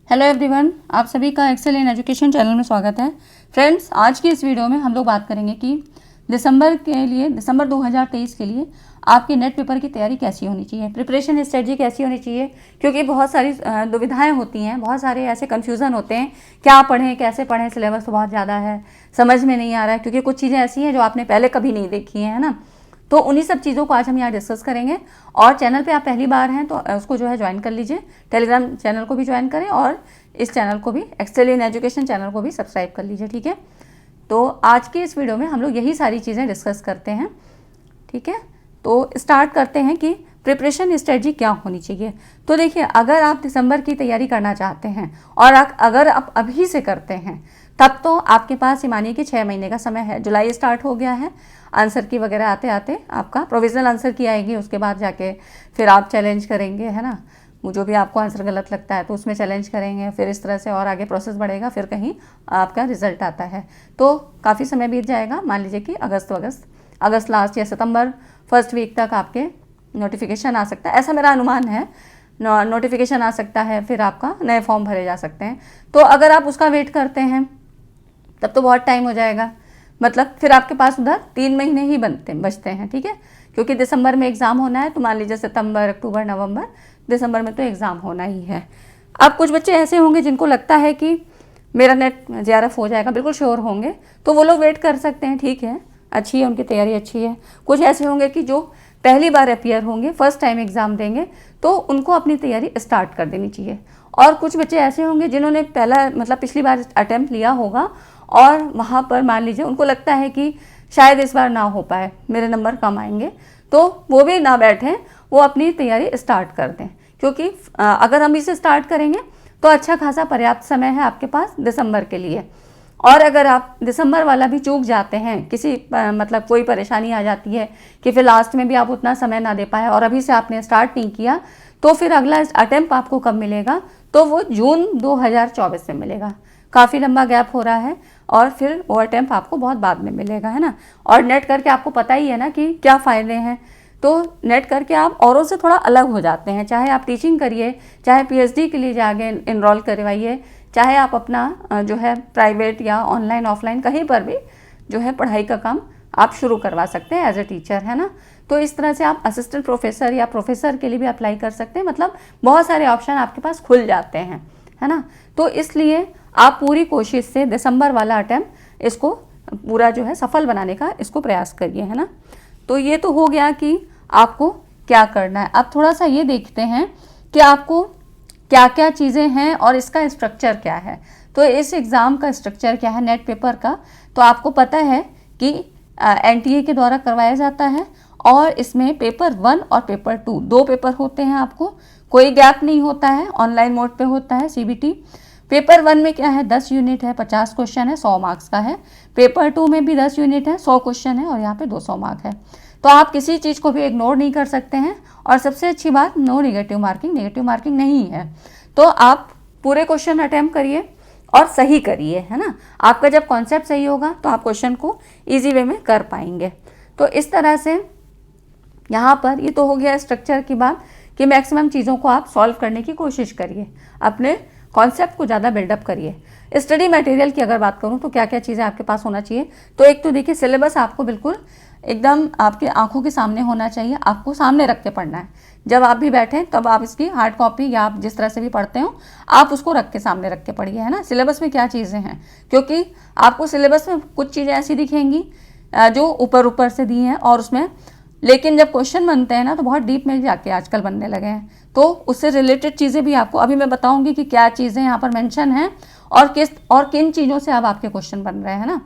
Hello everyone, आप सभी का एक्सेल इन एजुकेशन चैनल में स्वागत है। फ्रेंड्स, आज की इस वीडियो में हम लोग बात करेंगे कि दिसंबर 2023 के लिए आपके नेट पेपर की तैयारी कैसी होनी चाहिए, प्रिपरेशन स्ट्रेटजी कैसी होनी चाहिए। क्योंकि बहुत सारी दुविधाएं होती हैं, बहुत सारे ऐसे कन्फ्यूज़न होते हैं, क्या पढ़ें कैसे पढ़ें, सिलेबस तो बहुत ज़्यादा है, समझ में नहीं आ रहा है, क्योंकि कुछ चीज़ें ऐसी हैं जो आपने पहले कभी नहीं देखी हैं, है ना। तो उन्हीं सब चीज़ों को आज हम यहाँ डिस्कस करेंगे। और चैनल पे आप पहली बार हैं तो उसको जो है ज्वाइन कर लीजिए, टेलीग्राम चैनल को भी ज्वाइन करें और इस चैनल को भी, एक्सेल इन एजुकेशन चैनल को भी सब्सक्राइब कर लीजिए, ठीक है। तो आज की इस वीडियो में हम लोग यही सारी चीज़ें डिस्कस करते हैं, ठीक है। तो स्टार्ट करते हैं कि प्रिपरेशन स्ट्रेटजी क्या होनी चाहिए। तो देखिए, अगर आप दिसंबर की तैयारी करना चाहते हैं और अगर आप अभी से करते हैं तब तो आपके पास ये मानिए कि 6 महीने का समय है। जुलाई स्टार्ट हो गया है, आंसर की वगैरह आते आते आपका प्रोविजनल आंसर की आएगी, उसके बाद जाके फिर आप चैलेंज करेंगे, है ना। वो जो भी आपको आंसर गलत लगता है तो उसमें चैलेंज करेंगे, फिर इस तरह से और आगे प्रोसेस बढ़ेगा, फिर कहीं आपका रिजल्ट आता है तो काफ़ी समय बीत जाएगा। मान लीजिए कि अगस्त लास्ट या सितंबर फर्स्ट वीक तक आपके नोटिफिकेशन आ सकता है, ऐसा मेरा अनुमान है। नोटिफिकेशन आ सकता है, फिर आपका नए फॉर्म भरे जा सकते हैं। तो अगर आप उसका वेट करते हैं तब तो बहुत टाइम हो जाएगा, मतलब फिर आपके पास उधर 3 महीने ही बचते हैं, ठीक है। क्योंकि दिसंबर में एग्ज़ाम होना है तो मान लीजिए सितंबर, अक्टूबर, नवंबर, दिसंबर में तो एग्ज़ाम होना ही है। अब कुछ बच्चे ऐसे होंगे जिनको लगता है कि मेरा नेट JRF हो जाएगा, बिल्कुल श्योर होंगे, तो वो लोग वेट कर सकते हैं, ठीक है, अच्छी है, उनकी तैयारी अच्छी है। कुछ ऐसे होंगे कि जो पहली बार अपीयर होंगे, फर्स्ट टाइम एग्ज़ाम देंगे, तो उनको अपनी तैयारी स्टार्ट कर देनी चाहिए। और कुछ बच्चे ऐसे होंगे जिन्होंने पिछली बार अटैम्प्ट लिया होगा और वहाँ पर मान लीजिए उनको लगता है कि शायद इस बार ना हो पाए, मेरे नंबर कम आएंगे, तो वो भी ना बैठें, वो अपनी तैयारी स्टार्ट कर दें। क्योंकि अगर हम इसे स्टार्ट करेंगे तो अच्छा खासा पर्याप्त समय है आपके पास दिसंबर के लिए। और अगर आप दिसंबर वाला भी चूक जाते हैं, किसी कोई परेशानी आ जाती है कि फिर लास्ट में भी आप उतना समय ना दे पाए और अभी से आपने स्टार्ट नहीं किया, तो फिर अगला अटेम्प्ट आपको कब मिलेगा, तो वो जून 2024 में मिलेगा। काफ़ी लंबा गैप हो रहा है और फिर वो अटेम्प्ट आपको बहुत बाद में मिलेगा, है ना। और नेट करके आपको पता ही है ना कि क्या फ़ायदे हैं। तो नेट करके आप औरों से थोड़ा अलग हो जाते हैं, चाहे आप टीचिंग करिए, चाहे PhD के लिए जाके इनरोल करवाइए, चाहे आप अपना जो है प्राइवेट या ऑनलाइन ऑफलाइन कहीं पर भी जो है पढ़ाई का काम आप शुरू करवा सकते हैं एज ए टीचर, है ना। तो इस तरह से आप असिस्टेंट प्रोफेसर या प्रोफेसर के लिए भी अप्लाई कर सकते हैं, मतलब बहुत सारे ऑप्शन आपके पास खुल जाते हैं, है ना। तो इसलिए आप पूरी कोशिश से दिसंबर वाला अटेम्प्ट इसको पूरा जो है सफल बनाने का इसको प्रयास करिए, है ना। तो ये तो हो गया कि आपको क्या करना है। अब थोड़ा सा ये देखते हैं कि आपको क्या क्या चीज़ें हैं और इसका स्ट्रक्चर क्या है। तो इस एग्ज़ाम का स्ट्रक्चर क्या है नेट पेपर का, तो आपको पता है कि NTA के द्वारा करवाया जाता है और इसमें पेपर 1 और पेपर 2 दो पेपर होते हैं। आपको कोई गैप नहीं होता है, ऑनलाइन मोड पे होता है CBT। पेपर 1 में क्या है, 10 यूनिट है, 50 क्वेश्चन है, 100 मार्क्स का है। पेपर 2 में भी 10 यूनिट है, 100 क्वेश्चन है और यहाँ पे 200 मार्क है। तो आप किसी चीज़ को भी इग्नोर नहीं कर सकते हैं। और सबसे अच्छी बात, नो नेगेटिव मार्किंग नहीं है। तो आप पूरे क्वेश्चन अटैम्प्ट करिए और सही करिए, है ना। आपका जब कॉन्सेप्ट सही होगा तो आप क्वेश्चन को ईजी वे में कर पाएंगे। तो इस तरह से यहाँ पर ये तो हो गया स्ट्रक्चर की बात कि मैक्सिमम चीज़ों को आप सॉल्व करने की कोशिश करिए, अपने कॉन्सेप्ट को ज़्यादा बिल्डअप करिए। स्टडी मटेरियल की अगर बात करूँ तो क्या क्या चीज़ें आपके पास होना चाहिए, तो एक तो देखिए सिलेबस आपको बिल्कुल एकदम आपके आंखों के सामने होना चाहिए, आपको सामने रख के पढ़ना है। जब आप भी बैठें तब आप इसकी हार्ड कॉपी या आप जिस तरह से भी पढ़ते हो आप उसको रख के सामने रख के पढ़िए, है ना। सिलेबस में क्या चीज़ें हैं, क्योंकि आपको सिलेबस में कुछ चीज़ें ऐसी दिखेंगी जो ऊपर से दी हैं और उसमें, लेकिन जब क्वेश्चन बनते हैं ना तो बहुत डीप में जाके आजकल बनने लगे हैं, तो उससे रिलेटेड चीज़ें भी आपको अभी मैं बताऊंगी कि क्या चीज़ें यहाँ पर मेंशन हैं और किन चीज़ों से अब आपके क्वेश्चन बन रहे हैं ना।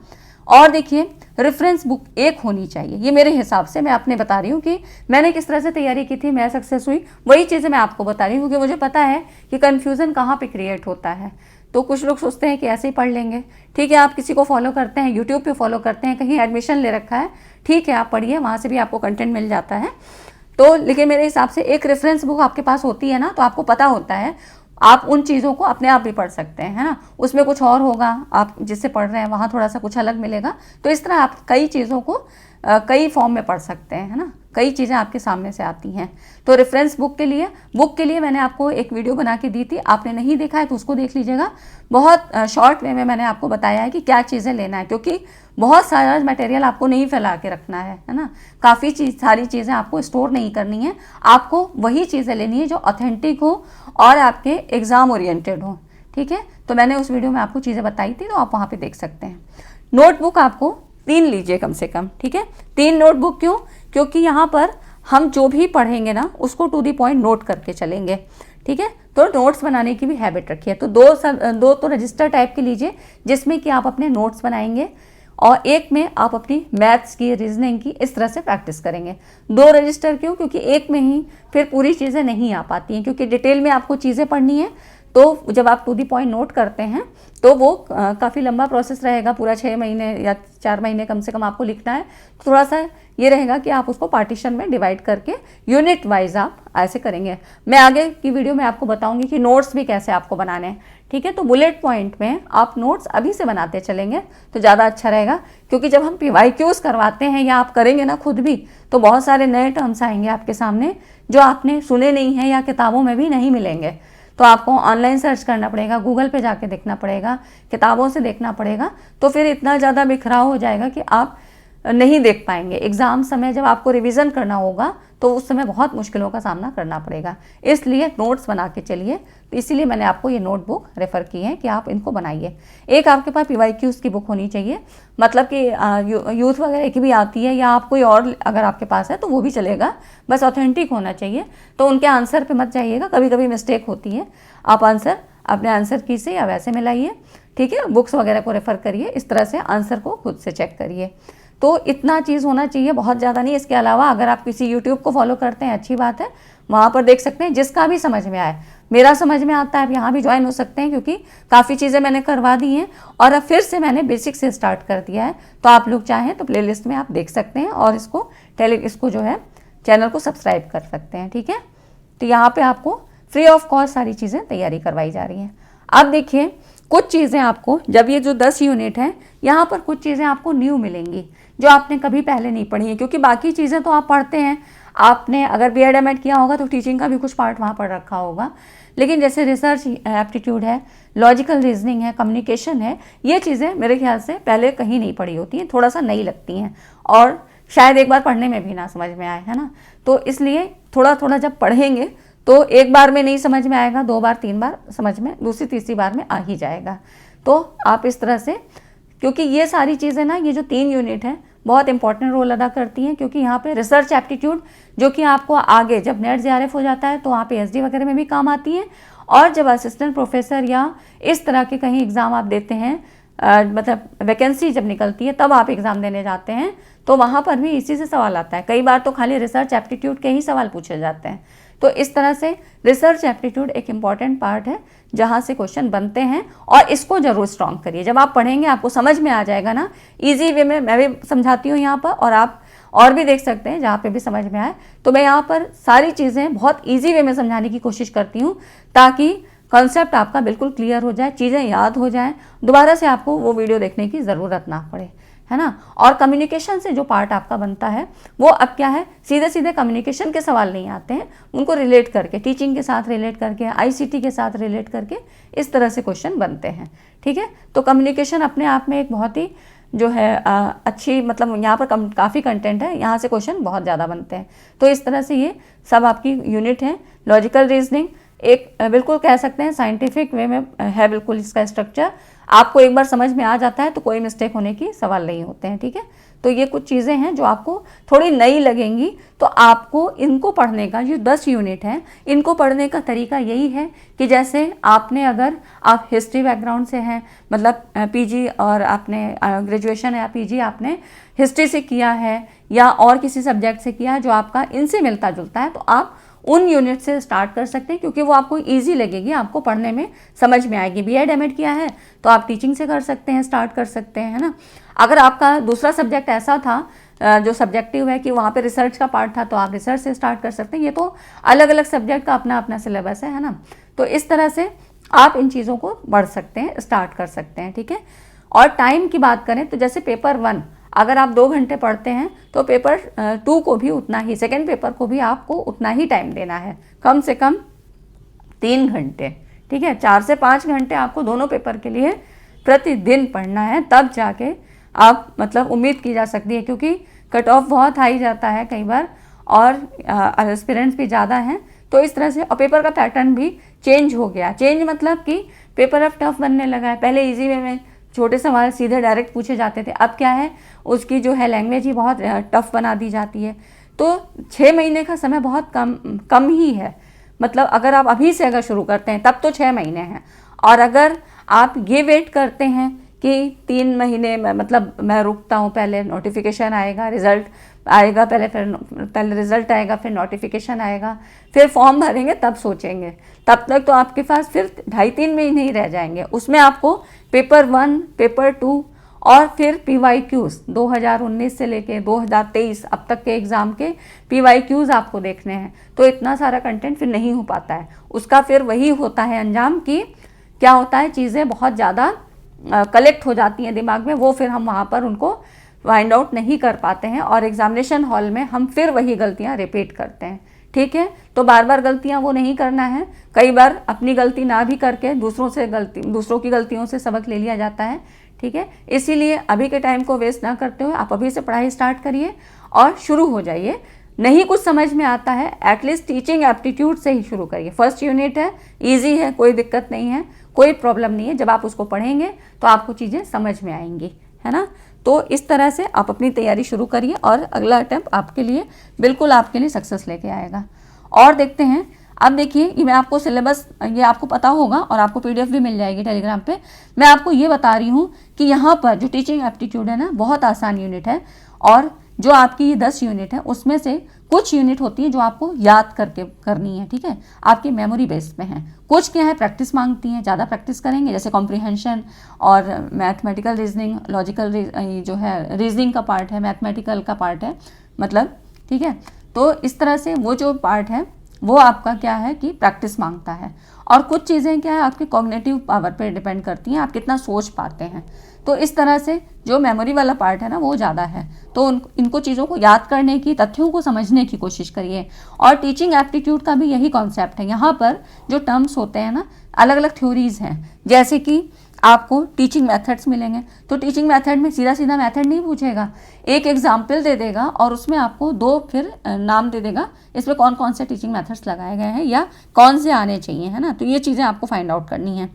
और देखिए, रेफरेंस बुक एक होनी चाहिए, ये मेरे हिसाब से, मैं आपने बता रही हूँ कि मैंने किस तरह से तैयारी की थी, मैं सक्सेस हुई, वही चीज़ें मैं आपको बता रही हूँ क्योंकि मुझे पता है कि कन्फ्यूज़न कहाँ पे क्रिएट होता है। तो कुछ लोग सोचते हैं कि ऐसे ही पढ़ लेंगे, ठीक है, आप किसी को फॉलो करते हैं, यूट्यूब पे फॉलो करते हैं, कहीं एडमिशन ले रखा है, ठीक है, आप पढ़िए, वहाँ से भी आपको कंटेंट मिल जाता है। तो लेकिन मेरे हिसाब से एक रेफरेंस बुक आपके पास होती है ना, तो आपको पता होता है, आप उन चीज़ों को अपने आप भी पढ़ सकते हैं, है ना। उसमें कुछ और होगा, आप जिससे पढ़ रहे हैं वहाँ थोड़ा सा कुछ अलग मिलेगा। तो इस तरह आप कई चीज़ों को कई फॉर्म में पढ़ सकते हैं, है ना। कई चीज़ें आपके सामने से आती हैं। तो रेफरेंस बुक के लिए मैंने आपको एक वीडियो बना के दी थी, आपने नहीं देखा है तो उसको देख लीजिएगा। बहुत शॉर्ट वे में मैंने आपको बताया है कि क्या चीज़ें लेना है, क्योंकि बहुत सारा मटेरियल आपको नहीं फैला के रखना है ना। काफ़ी सारी चीज़ें आपको स्टोर नहीं करनी है, आपको वही चीज़ें लेनी है जो ऑथेंटिक हो और आपके एग्ज़ाम ओरिएंटेड हो। ठीक है, तो मैंने उस वीडियो में आपको चीज़ें बताई थी, तो आप वहाँ पे देख सकते हैं। नोटबुक आपको 3 लीजिए कम से कम। ठीक है, 3 नोटबुक क्यों? क्योंकि यहाँ पर हम जो भी पढ़ेंगे ना उसको टू दी पॉइंट नोट करके चलेंगे। ठीक है, तो नोट्स बनाने की भी हैबिट रखिए। तो दो तो रजिस्टर टाइप के लीजिए जिसमें कि आप अपने नोट्स बनाएंगे, और एक में आप अपनी मैथ्स की, रीजनिंग की इस तरह से प्रैक्टिस करेंगे। 2 रजिस्टर क्यों? क्योंकि एक में ही फिर पूरी चीज़ें नहीं आ पाती हैं, क्योंकि डिटेल में आपको चीज़ें पढ़नी है। तो जब आप टू दी पॉइंट नोट करते हैं तो वो काफ़ी लंबा प्रोसेस रहेगा, पूरा 6 महीने या 4 महीने कम से कम आपको लिखना है। तो थोड़ा सा ये रहेगा कि आप उसको पार्टीशन में डिवाइड करके यूनिट वाइज आप ऐसे करेंगे। मैं आगे की वीडियो में आपको बताऊंगी कि नोट्स भी कैसे आपको बनाने हैं। ठीक है, तो बुलेट पॉइंट में आप नोट्स अभी से बनाते चलेंगे तो ज़्यादा अच्छा रहेगा, क्योंकि जब हम PYQs करवाते हैं या आप करेंगे ना खुद भी, तो बहुत सारे नए टर्म्स आएंगे आपके सामने जो आपने सुने नहीं हैं या किताबों में भी नहीं मिलेंगे। तो आपको ऑनलाइन सर्च करना पड़ेगा, गूगल पे जाके देखना पड़ेगा, किताबों से देखना पड़ेगा। तो फिर इतना ज़्यादा बिखराव हो जाएगा कि आप नहीं देख पाएंगे। एग्ज़ाम समय जब आपको रिवीजन करना होगा तो उस समय बहुत मुश्किलों का सामना करना पड़ेगा। इसलिए नोट्स बना के चलिए। तो इसीलिए मैंने आपको ये नोटबुक रेफ़र की है कि आप इनको बनाइए। एक आपके पास PYQs की बुक होनी चाहिए, मतलब कि यूथ वगैरह की भी आती है, या आप कोई और अगर आपके पास है तो वो भी चलेगा, बस ऑथेंटिक होना चाहिए। तो उनके आंसर पे मत जाइएगा, कभी कभी मिस्टेक होती है। आप आंसर अपने आंसर की से या वैसे में लाइए। ठीक है, बुक्स वगैरह को रेफ़र करिए, इस तरह से आंसर को खुद से चेक करिए। तो इतना चीज़ होना चाहिए, बहुत ज़्यादा नहीं। इसके अलावा अगर आप किसी यूट्यूब को फॉलो करते हैं अच्छी बात है, वहाँ पर देख सकते हैं जिसका भी समझ में आए। मेरा समझ में आता है, आप यहाँ भी ज्वाइन हो सकते हैं, क्योंकि काफ़ी चीज़ें मैंने करवा दी हैं और अब फिर से मैंने बेसिक से स्टार्ट कर दिया है। तो आप लोग चाहें तो प्लेलिस्ट में आप देख सकते हैं और इसको जो है चैनल को सब्सक्राइब कर सकते हैं। ठीक है, तो यहाँ पर आपको फ्री ऑफ कॉस्ट सारी चीज़ें तैयारी करवाई जा रही हैं। अब देखिए, कुछ चीज़ें आपको, जब ये जो 10 यूनिट हैं, यहाँ पर कुछ चीज़ें आपको न्यू मिलेंगी जो आपने कभी पहले नहीं पढ़ी है। क्योंकि बाकी चीज़ें तो आप पढ़ते हैं, आपने अगर B.Ed M.Ed किया होगा तो टीचिंग का भी कुछ पार्ट वहाँ पर रखा होगा। लेकिन जैसे रिसर्च एप्टीट्यूड है, लॉजिकल रीजनिंग है, कम्युनिकेशन है, ये चीज़ें मेरे ख्याल से पहले कहीं नहीं पढ़ी होती हैं, थोड़ा सा नई लगती हैं और शायद एक बार पढ़ने में भी ना समझ में आए, है ना। तो इसलिए थोड़ा थोड़ा जब पढ़ेंगे तो एक बार में नहीं समझ में आएगा, 2 बार 3 बार समझ में, दूसरी तीसरी बार में आ ही जाएगा। तो आप इस तरह से, क्योंकि ये सारी चीज़ें ना, ये जो 3 यूनिट हैं बहुत इंपॉर्टेंट रोल अदा करती हैं, क्योंकि यहाँ पे रिसर्च एप्टीट्यूड जो कि आपको आगे जब नेट JRF हो जाता है तो वहाँ पे SD वगैरह में भी काम आती हैं, और जब असिस्टेंट प्रोफेसर या इस तरह के कहीं एग्ज़ाम आप देते हैं, मतलब वैकेंसी जब निकलती है तब आप एग्ज़ाम देने जाते हैं, तो वहाँ पर भी इसी से सवाल आता है। कई बार तो खाली रिसर्च एप्टीट्यूड के ही सवाल पूछे जाते हैं। तो इस तरह से रिसर्च एप्टीट्यूड एक इम्पॉर्टेंट पार्ट है जहाँ से क्वेश्चन बनते हैं, और इसको जरूर स्ट्रॉन्ग करिए। जब आप पढ़ेंगे आपको समझ में आ जाएगा ना, इजी वे में मैं भी समझाती हूँ यहाँ पर, और आप और भी देख सकते हैं जहाँ पे भी समझ में आए। तो मैं यहाँ पर सारी चीज़ें बहुत ईजी वे में समझाने की कोशिश करती हूँ, ताकि कॉन्सेप्ट आपका बिल्कुल क्लियर हो जाए, चीज़ें याद हो जाएँ, दोबारा से आपको वो वीडियो देखने की ज़रूरत ना पड़े, है ना। और कम्युनिकेशन से जो पार्ट आपका बनता है वो अब क्या है, सीधे सीधे कम्युनिकेशन के सवाल नहीं आते हैं, उनको रिलेट करके, टीचिंग के साथ रिलेट करके, ICT के साथ रिलेट करके इस तरह से क्वेश्चन बनते हैं। ठीक है, तो कम्युनिकेशन अपने आप में एक बहुत ही जो है अच्छी, मतलब यहाँ पर काफ़ी कंटेंट है, यहाँ से क्वेश्चन बहुत ज़्यादा बनते हैं। तो इस तरह से ये सब आपकी यूनिट है। लॉजिकल रीजनिंग एक बिल्कुल कह सकते हैं साइंटिफिक वे में है, बिल्कुल इसका स्ट्रक्चर आपको एक बार समझ में आ जाता है तो कोई मिस्टेक होने की सवाल नहीं होते हैं। ठीक है, तो ये कुछ चीज़ें हैं जो आपको थोड़ी नई लगेंगी, तो आपको इनको पढ़ने का, जो 10 यूनिट हैं, इनको पढ़ने का तरीका यही है कि जैसे आपने, अगर आप हिस्ट्री बैकग्राउंड से हैं, मतलब PG और आपने ग्रेजुएशन या PG आपने हिस्ट्री से किया है या और किसी सब्जेक्ट से किया है जो आपका इनसे मिलता जुलता है, तो आप उन यूनिट से स्टार्ट कर सकते हैं, क्योंकि वो आपको इजी लगेगी, आपको पढ़ने में समझ में आएगी। B.Ed M.Ed किया है तो आप टीचिंग से कर सकते हैं, स्टार्ट कर सकते हैं, है ना। अगर आपका दूसरा सब्जेक्ट ऐसा था जो सब्जेक्टिव है कि वहाँ पे रिसर्च का पार्ट था, तो आप रिसर्च से स्टार्ट कर सकते हैं। ये तो अलग अलग सब्जेक्ट का अपना अपना सिलेबस है ना। तो इस तरह से आप इन चीज़ों को बढ़ सकते हैं, स्टार्ट कर सकते हैं। ठीक है, और टाइम की बात करें तो जैसे पेपर 1 अगर आप 2 घंटे पढ़ते हैं तो पेपर 2 को भी उतना ही, सेकेंड पेपर को भी आपको उतना ही टाइम देना है, कम से कम 3 घंटे, ठीक है। 4 से 5 घंटे आपको दोनों पेपर के लिए प्रतिदिन पढ़ना है, तब जाके आप मतलब उम्मीद की जा सकती है, क्योंकि कट ऑफ बहुत हाई जाता है कई बार और एस्पिरेंट्स भी ज़्यादा हैं। तो इस तरह से, और पेपर का पैटर्न भी चेंज हो गया। चेंज मतलब कि पेपर अब टफ बनने लगा है। पहले इजी वे में छोटे सवाल सीधे डायरेक्ट पूछे जाते थे, अब क्या है, उसकी जो है लैंग्वेज ही बहुत टफ बना दी जाती है। तो 6 महीने का समय बहुत कम ही है। मतलब अगर आप अभी से अगर शुरू करते हैं तब तो 6 महीने हैं, और अगर आप ये वेट करते हैं कि 3 महीने में मतलब मैं रुकता हूँ, पहले नोटिफिकेशन आएगा, रिजल्ट आएगा, पहले रिजल्ट आएगा, फिर नोटिफिकेशन आएगा, फिर फॉर्म भरेंगे, तब सोचेंगे, तब तक तो आपके पास फिर 2.5-3 महीने ही रह जाएंगे। उसमें आपको पेपर 1, पेपर 2 और फिर PYQs 2019 से लेके 2023 अब तक के एग्ज़ाम के PYQs आपको देखने हैं। तो इतना सारा कंटेंट फिर नहीं हो पाता है। उसका फिर वही होता है अंजाम कि क्या होता है, चीज़ें बहुत ज़्यादा कलेक्ट हो जाती हैं दिमाग में, वो फिर हम वहाँ पर उनको फाइंड आउट नहीं कर पाते हैं, और एग्जामिनेशन हॉल में हम फिर वही गलतियाँ रिपीट करते हैं, ठीक है। तो बार बार गलतियाँ वो नहीं करना है। कई बार अपनी गलती ना भी करके दूसरों की गलतियों से सबक ले लिया जाता है, ठीक है। इसीलिए अभी के टाइम को वेस्ट ना करते हुए आप अभी से पढ़ाई स्टार्ट करिए और शुरू हो जाइए। नहीं कुछ समझ में आता है, एटलीस्ट टीचिंग एप्टीट्यूड से ही शुरू करिए। फर्स्ट यूनिट है, इजी है, कोई दिक्कत नहीं है, कोई प्रॉब्लम नहीं है। जब आप उसको पढ़ेंगे तो आपको चीज़ें समझ में आएंगी, है ना। तो इस तरह से आप अपनी तैयारी शुरू करिए और अगला अटेम्प्ट आपके लिए बिल्कुल आपके लिए सक्सेस लेके आएगा। और देखते हैं, अब देखिए, ये मैं आपको सिलेबस, ये आपको पता होगा और आपको PDF भी मिल जाएगी टेलीग्राम पे। मैं आपको ये बता रही हूँ कि यहाँ पर जो टीचिंग एप्टीट्यूड है ना, बहुत आसान यूनिट है, और जो आपकी ये 10 यूनिट है उसमें से कुछ यूनिट होती है जो आपको याद करके करनी है, ठीक है, आपकी मेमोरी बेस पे हैं। कुछ क्या है, प्रैक्टिस मांगती हैं, ज़्यादा प्रैक्टिस करेंगे, जैसे कॉम्प्रिहेंशन और मैथमेटिकल रीजनिंग, लॉजिकल जो है रीजनिंग का पार्ट है, मैथमेटिकल का पार्ट है, मतलब, ठीक है। तो इस तरह से वो जो पार्ट है वो आपका क्या है कि प्रैक्टिस मांगता है। और कुछ चीज़ें क्या है, आपकी कॉग्निटिव पावर पे डिपेंड करती हैं, आप कितना सोच पाते हैं। तो इस तरह से जो मेमोरी वाला पार्ट है ना, वो ज़्यादा है। तो इनको चीज़ों को याद करने की, तथ्यों को समझने की कोशिश करिए। और टीचिंग एप्टीट्यूड का भी यही कॉन्सेप्ट है। यहाँ पर जो टर्म्स होते हैं ना, अलग अलग थ्योरीज हैं, जैसे कि आपको टीचिंग मेथड्स मिलेंगे। तो टीचिंग मेथड में सीधा सीधा मेथड नहीं पूछेगा, एक एग्जाम्पल दे देगा और उसमें आपको 2 फिर नाम दे देगा, इसमें कौन कौन से टीचिंग मेथड्स लगाए गए हैं या कौन से आने चाहिए, है ना। तो ये चीज़ें आपको फाइंड आउट करनी है।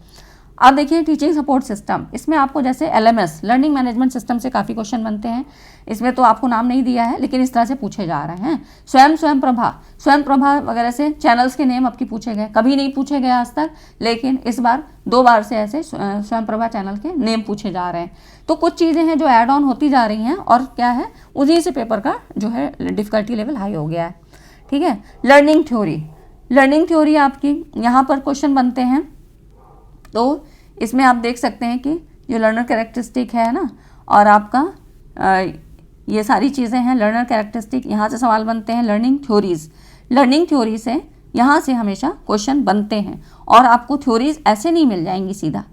अब देखिए टीचिंग सपोर्ट सिस्टम, इसमें आपको जैसे LMS लर्निंग मैनेजमेंट सिस्टम से काफ़ी क्वेश्चन बनते हैं। इसमें तो आपको नाम नहीं दिया है, लेकिन इस तरह से पूछे जा रहे हैं। स्वयं प्रभा वगैरह से चैनल्स के नेम आपकी पूछे गए, कभी नहीं पूछे गए आज तक, लेकिन इस बार 2 बार से ऐसे स्वयं प्रभा चैनल के नेम पूछे जा रहे हैं। तो कुछ चीज़ें हैं जो ऐड ऑन होती जा रही हैं, और क्या है, उन्हीं से पेपर का जो है डिफ़िकल्टी लेवल हाई हो गया है, ठीक है। लर्निंग थ्योरी आपकी यहाँ पर क्वेश्चन बनते हैं। तो इसमें आप देख सकते हैं कि जो लर्नर कैरेक्टरिस्टिक है ना, और आपका ये सारी चीज़ें हैं लर्नर कैरेक्टरिस्टिक, यहाँ से सवाल बनते हैं। लर्निंग थ्योरी से यहाँ से हमेशा क्वेश्चन बनते हैं, और आपको थ्योरीज ऐसे नहीं मिल जाएंगी सीधा,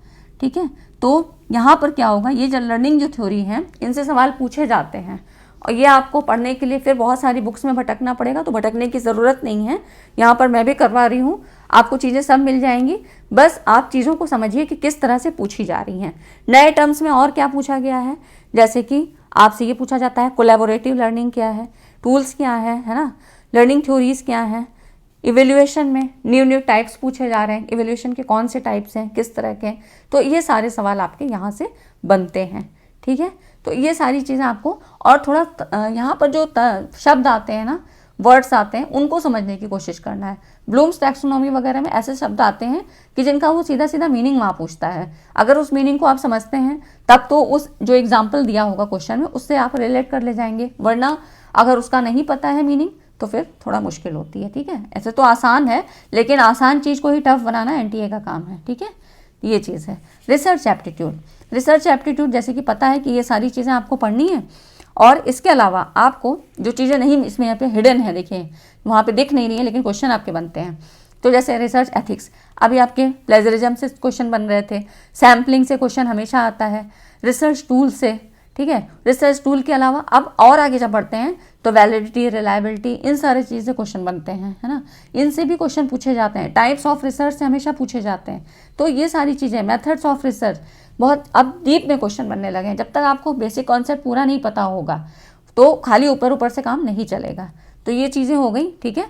ठीक है। तो यहाँ पर क्या होगा, ये जो लर्निंग जो थ्योरी है, इनसे सवाल पूछे जाते हैं, और ये आपको पढ़ने के लिए फिर बहुत सारी बुक्स में भटकना पड़ेगा। तो भटकने की ज़रूरत नहीं है, यहाँ पर मैं भी करवा रही हूँ, आपको चीज़ें सब मिल जाएंगी। बस आप चीज़ों को समझिए कि किस तरह से पूछी जा रही हैं। नए टर्म्स में और क्या पूछा गया है, जैसे कि आपसे ये पूछा जाता है कोलैबोरेटिव लर्निंग क्या है, टूल्स क्या है ना, लर्निंग थ्योरीज क्या है। इवेल्युएशन में न्यू टाइप्स पूछे जा रहे हैं, इवेल्युएशन के कौन से टाइप्स हैं, किस तरह के। तो ये सारे सवाल आपके यहाँ से बनते हैं, ठीक है। तो ये सारी चीज़ें आपको, और थोड़ा यहाँ पर जो शब्द आते हैं ना, वर्ड्स आते हैं, उनको समझने की कोशिश करना है। ब्लूम्स टैक्सोनॉमी वगैरह में ऐसे शब्द आते हैं कि जिनका वो सीधा सीधा मीनिंग वहाँ पूछता है। अगर उस मीनिंग को आप समझते हैं तब तो उस जो एग्जाम्पल दिया होगा क्वेश्चन में, उससे आप रिलेट कर ले जाएंगे, वरना अगर उसका नहीं पता है मीनिंग तो फिर थोड़ा मुश्किल होती है, ठीक है। ऐसे तो आसान है, लेकिन आसान चीज़ को ही टफ बनाना NTA का काम है, ठीक है। ये चीज़ है। रिसर्च एप्टीट्यूड जैसे कि पता है कि ये सारी चीज़ें आपको पढ़नी है, और इसके अलावा आपको जो चीज़ें नहीं, इसमें यहाँ पे हिडन है, देखिए वहाँ पे दिख नहीं रही है, लेकिन क्वेश्चन आपके बनते हैं। तो जैसे रिसर्च एथिक्स, अभी आपके प्लेजरिज्म से क्वेश्चन बन रहे थे, सैम्पलिंग से क्वेश्चन हमेशा आता है, रिसर्च टूल से, ठीक है। रिसर्च टूल के अलावा अब और आगे जब बढ़ते हैं तो वैलिडिटी, रिलायबिलिटी, इन सारे चीज़ें क्वेश्चन बनते हैं, है ना। इनसे भी क्वेश्चन पूछे जाते हैं। टाइप्स ऑफ रिसर्च से हमेशा पूछे जाते हैं। तो ये सारी चीज़ें, मेथड्स ऑफ रिसर्च, बहुत अब डीप में क्वेश्चन बनने लगे हैं। जब तक आपको बेसिक कॉन्सेप्ट पूरा नहीं पता होगा तो खाली ऊपर ऊपर से काम नहीं चलेगा। तो ये चीज़ें हो गई, ठीक है।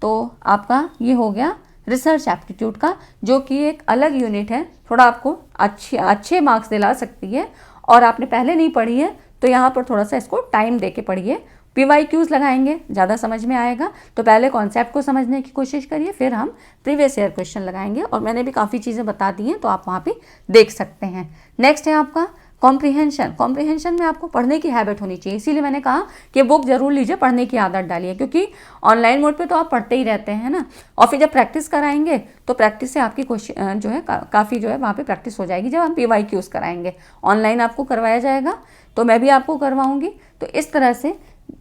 तो आपका ये हो गया रिसर्च एप्टीट्यूड का, जो कि एक अलग यूनिट है, थोड़ा आपको अच्छे मार्क्स दिला सकती है। और आपने पहले नहीं पढ़ी है तो यहाँ पर थोड़ा सा इसको टाइम दे के पढ़िए। PYQs लगाएंगे, ज़्यादा समझ में आएगा। तो पहले कॉन्सेप्ट को समझने की कोशिश करिए, फिर हम प्रीवियस ईयर क्वेश्चन लगाएंगे। और मैंने भी काफ़ी चीज़ें बता दी हैं तो आप वहाँ पे देख सकते हैं। नेक्स्ट है आपका कॉम्प्रिहेंशन। कॉम्प्रिहेंशन में आपको पढ़ने की हैबिट होनी चाहिए, इसीलिए मैंने कहा कि बुक जरूर लीजिए, पढ़ने की आदत डालिए, क्योंकि ऑनलाइन मोड पे तो आप पढ़ते ही रहते हैं ना। और फिर जब प्रैक्टिस कराएंगे तो प्रैक्टिस से आपकी क्वेश्चन जो है काफ़ी जो है वहाँ पे प्रैक्टिस हो जाएगी। जब हम PYQs कराएंगे, ऑनलाइन आपको करवाया जाएगा तो मैं भी आपको करवाऊँगी। तो इस तरह से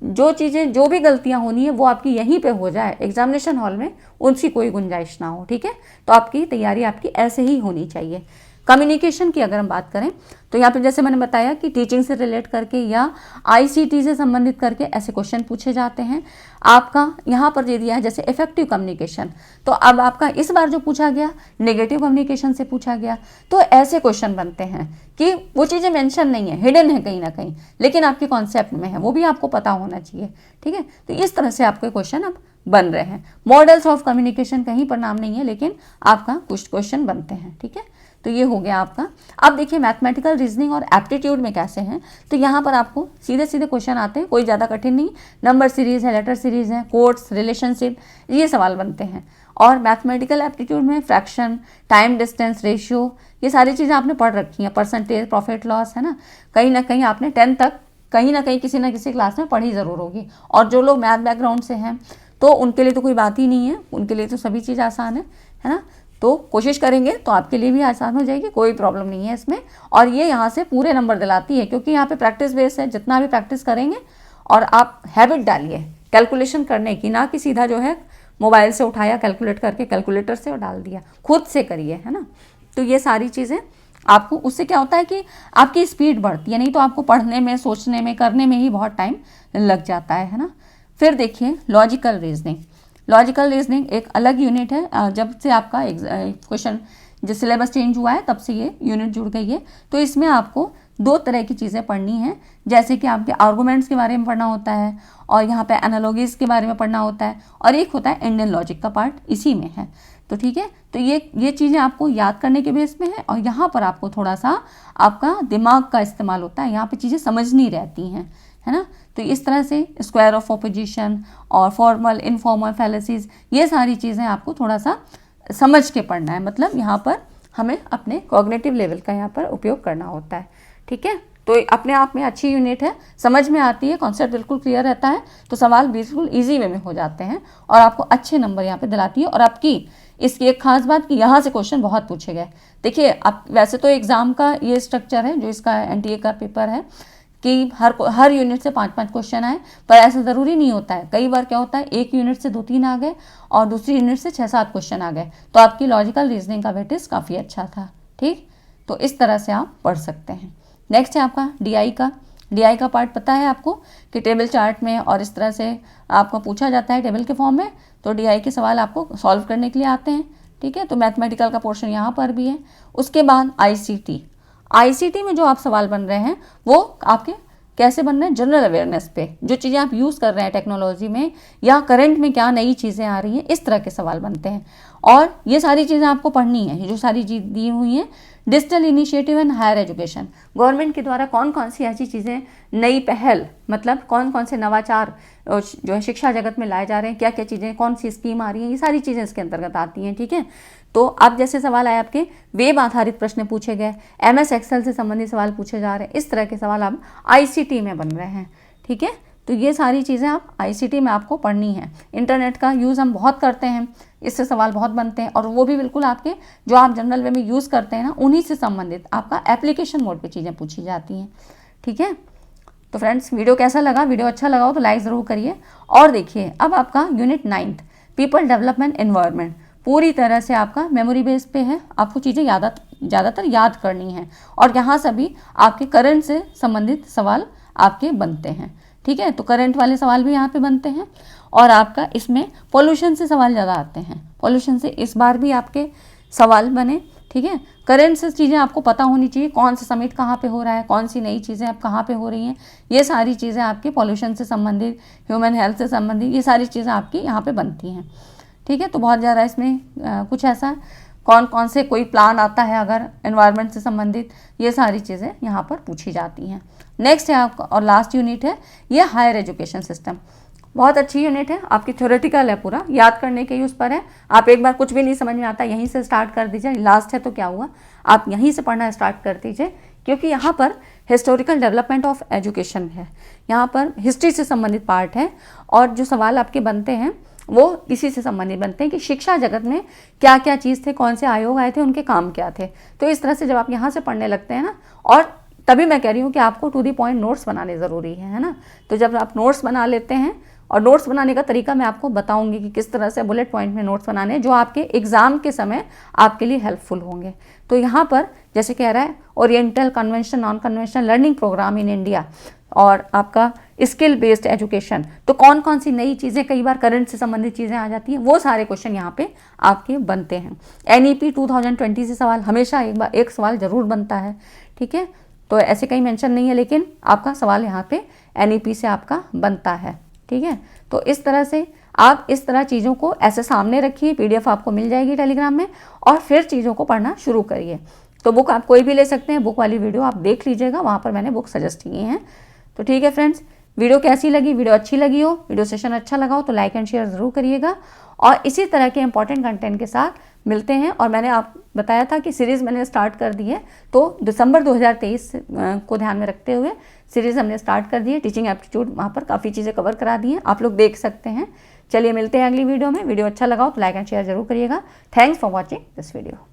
जो चीज़ें, जो भी गलतियां होनी है वो आपकी यहीं पे हो जाए, एग्जामिनेशन हॉल में उनकी कोई गुंजाइश ना हो, ठीक है। तो आपकी तैयारी आपकी ऐसे ही होनी चाहिए। कम्युनिकेशन की अगर हम बात करें तो यहाँ पे जैसे मैंने बताया कि टीचिंग से रिलेट करके या ICT से संबंधित करके ऐसे क्वेश्चन पूछे जाते हैं। आपका यहाँ पर दे दिया है जैसे इफेक्टिव कम्युनिकेशन, तो अब आपका इस बार जो पूछा गया नेगेटिव कम्युनिकेशन से पूछा गया। तो ऐसे क्वेश्चन बनते हैं कि वो चीज़ें मेंशन नहीं है, हिडन है कहीं ना कहीं, लेकिन आपके कॉन्सेप्ट में है, वो भी आपको पता होना चाहिए, ठीक है। तो इस तरह से आपके क्वेश्चन अब बन रहे हैं। मॉडल्स ऑफ कम्युनिकेशन कहीं पर नाम नहीं है, लेकिन आपका कुछ क्वेश्चन बनते हैं, ठीक है। तो ये हो गया आपका। अब देखिए मैथमेटिकल रीजनिंग और एप्टीट्यूड में कैसे हैं। तो यहाँ पर आपको सीधे सीधे क्वेश्चन आते हैं, कोई ज़्यादा कठिन नहीं। नंबर सीरीज है, लेटर सीरीज है, कोड्स, रिलेशनशिप, ये सवाल बनते हैं। और मैथमेटिकल एप्टीट्यूड में फ्रैक्शन, टाइम डिस्टेंस रेशियो, ये सारी चीज़ें आपने पढ़ रखी हैं। परसेंटेज, प्रॉफिट लॉस, है ना कहीं आपने 10 तक कहीं ना कहीं किसी ना किसी क्लास में पढ़ी ज़रूर होगी। और जो लोग मैथ बैकग्राउंड से हैं तो उनके लिए तो कोई बात ही नहीं है, उनके लिए तो सभी चीज़ आसान है ना। तो कोशिश करेंगे तो आपके लिए भी आसान हो जाएगी, कोई प्रॉब्लम नहीं है इसमें। और ये यहाँ से पूरे नंबर दिलाती है, क्योंकि यहाँ पे प्रैक्टिस बेस है। जितना भी प्रैक्टिस करेंगे और आप हैबिट डालिए कैलकुलेशन करने की, ना कि सीधा जो है मोबाइल से उठाया कैलकुलेट करके कैलकुलेटर से डाल दिया, खुद से करिए, है ना। तो ये सारी चीज़ें आपको, उससे क्या होता है कि आपकी स्पीड बढ़ती है, नहीं तो आपको पढ़ने में, सोचने में, करने में ही बहुत टाइम लग जाता है ना। फिर देखिए लॉजिकल रीजनिंग। लॉजिकल रीजनिंग एक अलग यूनिट है। जब से आपका क्वेश्चन जो सिलेबस चेंज हुआ है तब से ये यूनिट जुड़ गई है। तो इसमें आपको 2 तरह की चीज़ें पढ़नी हैं, जैसे कि आपके आर्गूमेंट्स के बारे में पढ़ना होता है और यहाँ पे एनालॉजीज के बारे में पढ़ना होता है, और एक होता है इंडियन लॉजिक का पार्ट, इसी में है। तो ठीक है, तो ये चीज़ें आपको याद करने के बेस में है। और यहाँ पर आपको थोड़ा सा आपका दिमाग का इस्तेमाल होता है, यहाँ पे चीज़ें समझनी रहती हैं, है ना। तो इस तरह से स्क्वायर ऑफ ऑपोजिशन और फॉर्मल, इनफॉर्मल फैलेसीज, ये सारी चीज़ें आपको थोड़ा सा समझ के पढ़ना है। मतलब यहाँ पर हमें अपने कॉग्निटिव लेवल का यहाँ पर उपयोग करना होता है, ठीक है। तो अपने आप में अच्छी यूनिट है, समझ में आती है, कॉन्सेप्ट बिल्कुल क्लियर रहता है, तो सवाल बिल्कुल ईजी वे में हो जाते हैं और आपको अच्छे नंबर यहाँ पे दिलाती है। और आपकी इसकी एक खास बात कि यहाँ से क्वेश्चन बहुत पूछे गए। देखिए आप, वैसे तो एग्ज़ाम का ये स्ट्रक्चर है जो इसका NTA का पेपर है कि हर यूनिट से 5-5 क्वेश्चन आए, पर ऐसा ज़रूरी नहीं होता है। कई बार क्या होता है, एक यूनिट से 2-3 आ गए और दूसरी यूनिट से 6-7 क्वेश्चन आ गए, तो आपकी लॉजिकल रीजनिंग का वेटेज काफ़ी अच्छा था, ठीक। तो इस तरह से आप पढ़ सकते हैं। नेक्स्ट है आपका DI का पार्ट पता है आपको कि टेबल चार्ट में और इस तरह से आपको पूछा जाता है टेबल के फॉर्म में, तो DI के सवाल आपको सॉल्व करने के लिए आते हैं, ठीक है। तो मैथमेटिकल का पोर्शन यहाँ पर भी है। उसके बाद ICT में जो आप सवाल बन रहे हैं वो आपके कैसे बन रहे हैं, जनरल अवेयरनेस पे, जो चीज़ें आप यूज़ कर रहे हैं टेक्नोलॉजी में या करंट में क्या नई चीज़ें आ रही हैं, इस तरह के सवाल बनते हैं। और ये सारी चीज़ें आपको पढ़नी है, ये जो सारी चीज़ दी हुई हैं। Digital initiative and higher education, government के द्वारा कौन कौन सी ऐसी चीज़ें, नई पहल, मतलब कौन कौन से नवाचार जो है शिक्षा जगत में लाए जा रहे हैं, क्या क्या चीज़ें, कौन सी स्कीम आ रही हैं, ये सारी चीज़ें इसके अंतर्गत आती हैं, ठीक है। तो अब जैसे सवाल आए आपके वेब आधारित प्रश्न पूछे गए, MS एक्सेल से संबंधित सवाल पूछे जा रहे हैं, इस तरह के सवाल अब ICT में बन रहे हैं, ठीक है। तो ये सारी चीज़ें आप ICT में आपको पढ़नी है। इंटरनेट का यूज़ हम बहुत करते हैं, इससे सवाल बहुत बनते हैं, और वो भी बिल्कुल आपके जो आप जनरल वे में यूज़ करते हैं ना, उन्हीं से संबंधित आपका एप्लीकेशन मोड पे चीज़ें पूछी जाती हैं, ठीक है। तो फ्रेंड्स, वीडियो कैसा लगा? वीडियो अच्छा लगा हो तो लाइक ज़रूर करिए। और देखिए अब आपका यूनिट 9 पीपल डेवलपमेंट एनवायरनमेंट पूरी तरह से आपका मेमोरी बेस पे है, आपको चीज़ें ज़्यादातर याद करनी है, और यहाँ सभी आपके करंट से संबंधित सवाल आपके बनते हैं। ठीक है, तो करंट वाले सवाल भी यहाँ पे बनते हैं, और आपका इसमें पॉल्यूशन से सवाल ज़्यादा आते हैं। पॉल्यूशन से इस बार भी आपके सवाल बने। ठीक है, करंट से चीज़ें आपको पता होनी चाहिए, कौन सा समिट कहाँ पे हो रहा है, कौन सी नई चीज़ें अब कहाँ पे हो रही हैं, ये सारी चीज़ें आपके पॉल्यूशन से संबंधित, ह्यूमन हेल्थ से संबंधित, ये सारी चीज़ें आपकी यहाँ पे बनती हैं। ठीक है, तो बहुत ज़्यादा इसमें कुछ ऐसा कौन कौन से कोई प्लान आता है अगर एनवायरनमेंट से संबंधित, ये सारी चीज़ें यहाँ पर पूछी जाती हैं। नेक्स्ट है आपका और लास्ट यूनिट है ये हायर एजुकेशन सिस्टम। बहुत अच्छी यूनिट है, आपकी थ्योरेटिकल है, पूरा याद करने के ही उस पर है। आप एक बार कुछ भी नहीं समझ में आता यहीं से स्टार्ट कर दीजिए, लास्ट है तो क्या हुआ, आप यहीं से पढ़ना स्टार्ट कर दीजिए, क्योंकि यहाँ पर हिस्टोरिकल डेवलपमेंट ऑफ एजुकेशन है, यहाँ पर हिस्ट्री से संबंधित पार्ट है, और जो सवाल आपके बनते हैं वो इसी से संबंधित बनते हैं कि शिक्षा जगत में क्या क्या चीज़ थे, कौन से आयोग आए थे, उनके काम क्या थे। तो इस तरह से जब आप यहाँ से पढ़ने लगते हैं ना, और तभी मैं कह रही हूँ कि आपको टू दी पॉइंट नोट्स बनाने ज़रूरी है ना। तो जब आप नोट्स बना लेते हैं, और नोट्स बनाने का तरीका मैं आपको बताऊंगी कि किस तरह से बुलेट पॉइंट में नोट्स बनाने जो आपके एग्जाम के समय आपके लिए हेल्पफुल होंगे। तो यहाँ पर जैसे कह रहा है oriental convention non conventional learning program in India, और आपका स्किल बेस्ड एजुकेशन, तो कौन कौन सी नई चीज़ें, कई बार करंट से संबंधित चीज़ें आ जाती हैं, वो सारे क्वेश्चन यहाँ पे आपके बनते हैं। NEP 2020 से सवाल हमेशा एक सवाल जरूर बनता है। ठीक है, तो ऐसे कहीं मेंशन नहीं है, लेकिन आपका सवाल यहाँ पे NEP से आपका बनता है। ठीक है, तो इस तरह से आप इस तरह चीज़ों को ऐसे सामने रखिए, PDF आपको मिल जाएगी टेलीग्राम में, और फिर चीज़ों को पढ़ना शुरू करिए। तो बुक आप कोई भी ले सकते हैं, बुक वाली वीडियो आप देख लीजिएगा, वहाँ पर मैंने बुक सजेस्ट किए हैं। तो ठीक है फ्रेंड्स, वीडियो कैसी लगी, वीडियो अच्छी लगी हो, वीडियो सेशन अच्छा लगा हो तो लाइक एंड शेयर ज़रूर करिएगा, और इसी तरह के इंपॉर्टेंट कंटेंट के साथ मिलते हैं। और मैंने आप बताया था कि सीरीज़ मैंने स्टार्ट कर दी है, तो दिसंबर 2023 को ध्यान में रखते हुए सीरीज़ हमने स्टार्ट कर दी है। टीचिंग एप्टीट्यूड, वहाँ पर काफ़ी चीज़ें कवर करा दी हैं, आप लोग देख सकते हैं। चलिए मिलते हैं अगली वीडियो में। वीडियो अच्छा लगा हो तो लाइक एंड शेयर जरूर करिएगा। Thanks for watching this video.